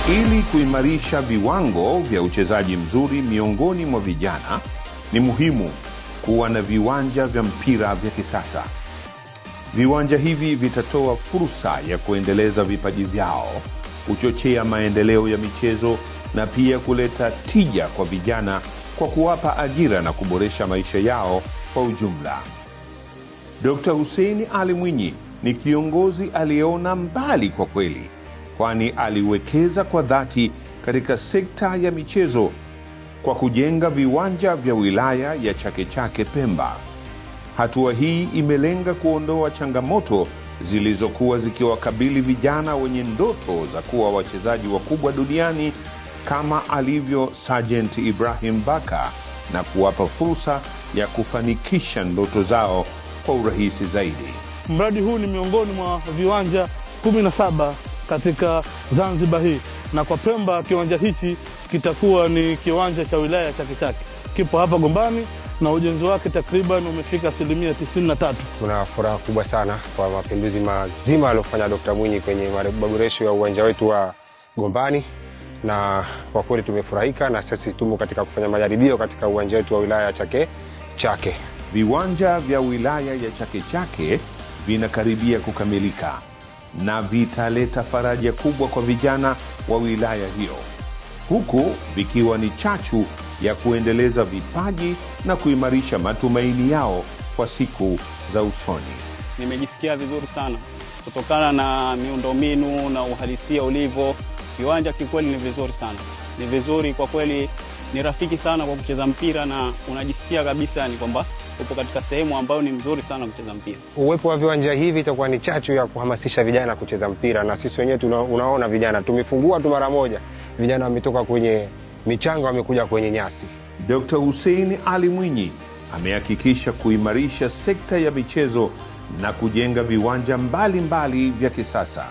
Ili kuimarisha viwango vya uchezaji mzuri miongoni mwa vijana, ni muhimu kuwa na viwanja vya mpira vya kisasa. Viwanja hivi vitatoa fursa ya kuendeleza vipaji vyao, kuchochea maendeleo ya michezo na pia kuleta tija kwa vijana kwa kuwapa ajira na kuboresha maisha yao kwa ujumla. Dr. Hussein Ali Mwinyi ni kiongozi aliyeona mbali kwa kweli, kwani aliwekeza kwa dhati katika sekta ya michezo kwa kujenga viwanja vya wilaya ya Chake Chake Pemba. Hatua hii imelenga kuondoa changamoto zilizokuwa zikiwakabili vijana wenye ndoto za kuwa wachezaji wakubwa duniani kama alivyo Sergeant Ibrahim Baka, na kuwapa fursa ya kufanikisha ndoto zao kwa urahisi zaidi. Mradi huu ni miongoni mwa viwanja 17 katika Zanzibar hii, na kwa Pemba kiwanja hichi kitakuwa ni kiwanja cha wilaya ya Chake Chake. Kipo hapa Gombani na ujenzi wake takriban umefika 93%. Tuna furaha kubwa sana kwa mapinduzi mazima aliyofanya Dr. Mwinyi kwenye maboresho ya uwanja wetu wa Gombani, na kwa kweli tumefurahika, na sisi tumo katika kufanya majaribio katika uwanja wetu wa wilaya ya Chake Chake. Viwanja vya wilaya ya Chake Chake vinakaribia kukamilika na vitaleta faraja kubwa kwa vijana wa wilaya hiyo, huku vikiwa ni chachu ya kuendeleza vipaji na kuimarisha matumaini yao kwa siku za usoni. Nimejisikia vizuri sana kutokana na miundombinu na uhalisia ulivyo. Viwanja kikweli ni vizuri sana. Ni vizuri kwa kweli, ni rafiki sana kwa kucheza mpira, na unajisikia kabisa ni kwamba upo katika sehemu ambayo ni mzuri sana kucheza mpira. Uwepo wa viwanja hivi itakuwa ni chachu ya kuhamasisha vijana kucheza mpira, na sisi wenyewe unaona vijana tumefungua tu mara moja, vijana wametoka kwenye michanga wamekuja kwenye nyasi. Dr. Hussein Ali Mwinyi amehakikisha kuimarisha sekta ya michezo na kujenga viwanja mbalimbali vya kisasa.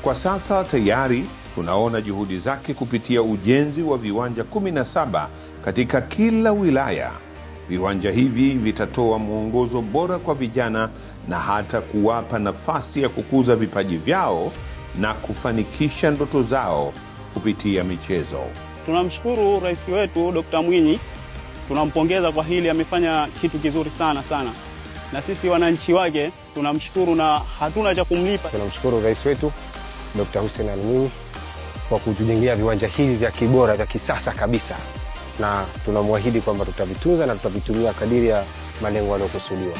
Kwa sasa tayari tunaona juhudi zake kupitia ujenzi wa viwanja 17 katika kila wilaya. Viwanja hivi vitatoa mwongozo bora kwa vijana na hata kuwapa nafasi ya kukuza vipaji vyao na kufanikisha ndoto zao kupitia michezo. Tunamshukuru rais wetu Dr. Mwinyi, tunampongeza kwa hili, amefanya kitu kizuri sana sana, na sisi wananchi wake tunamshukuru na hatuna cha kumlipa. Tunamshukuru rais wetu Dr. Hussein Ali Mwinyi kwa kutujengea viwanja hivi vya kibora vya kisasa kabisa, na tunamwahidi kwamba tutavitunza na tutavitumia kadiri ya malengo yaliyokusudiwa.